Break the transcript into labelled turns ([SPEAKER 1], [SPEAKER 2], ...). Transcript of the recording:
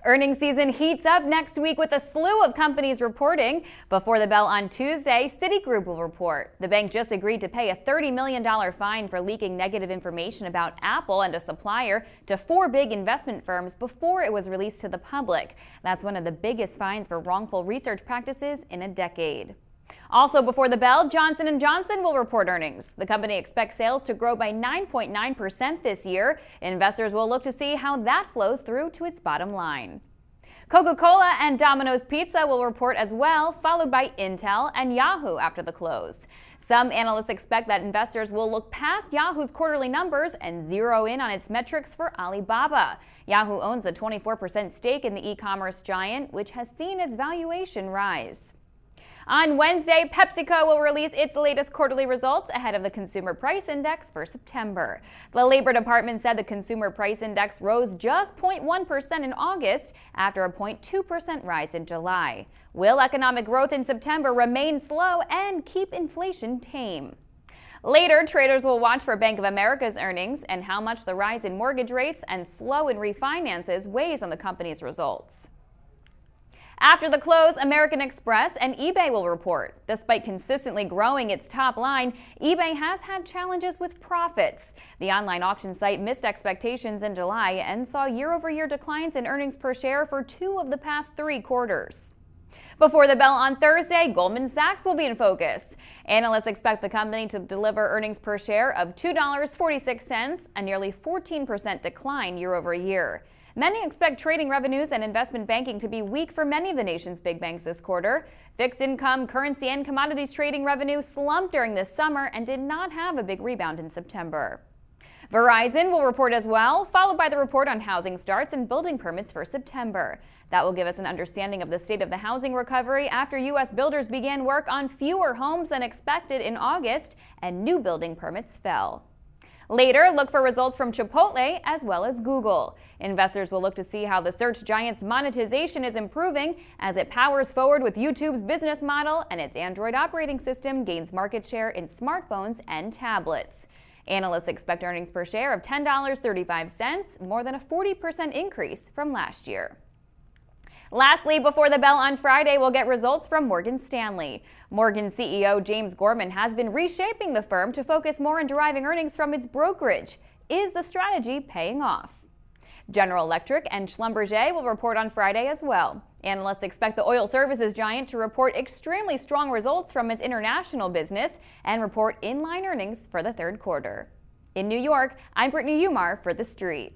[SPEAKER 1] Earnings season heats up next week with a slew of companies reporting. Before the bell on Tuesday, Citigroup will report. The bank just agreed to pay a $30 million fine for leaking negative information about Apple and a supplier to 4 big investment firms before it was released to the public. That's one of the biggest fines for wrongful research practices in a decade. Also before the bell, Johnson & Johnson will report earnings. The company expects sales to grow by 9.9% this year. Investors will look to see how that flows through to its bottom line. Coca-Cola and Domino's Pizza will report as well, followed by Intel and Yahoo after the close. Some analysts expect that investors will look past Yahoo's quarterly numbers and zero in on its metrics for Alibaba. Yahoo owns a 24% stake in the e-commerce giant, which has seen its valuation rise. On Wednesday, PepsiCo will release its latest quarterly results ahead of the Consumer Price Index for September. The Labor Department said the Consumer Price Index rose just 0.1% in August after a 0.2% rise in July. Will economic growth in September remain slow and keep inflation tame? Later, traders will watch for Bank of America's earnings and how much the rise in mortgage rates and slow in refinances weighs on the company's results. After the close, American Express and eBay will report. Despite consistently growing its top line, eBay has had challenges with profits. The online auction site missed expectations in July and saw year-over-year declines in earnings per share for 2 of the past 3 quarters. Before the bell on Thursday, Goldman Sachs will be in focus. Analysts expect the company to deliver earnings per share of $2.46, a nearly 14% decline year-over-year. Many expect trading revenues and investment banking to be weak for many of the nation's big banks this quarter. Fixed income, currency, and commodities trading revenue slumped during this summer and did not have a big rebound in September. Verizon will report as well, followed by the report on housing starts and building permits for September. That will give us an understanding of the state of the housing recovery after U.S. builders began work on fewer homes than expected in August and new building permits fell. Later, look for results from Chipotle as well as Google. Investors will look to see how the search giant's monetization is improving as it powers forward with YouTube's business model and its Android operating system gains market share in smartphones and tablets. Analysts expect earnings per share of $10.35, more than a 40% increase from last year. Lastly, before the bell on Friday, we'll get results from Morgan Stanley. Morgan CEO James Gorman has been reshaping the firm to focus more on deriving earnings from its brokerage. Is the strategy paying off? General Electric and Schlumberger will report on Friday as well. Analysts expect the oil services giant to report extremely strong results from its international business and report in-line earnings for the third quarter. In New York, I'm Brittany Umar for TheStreet.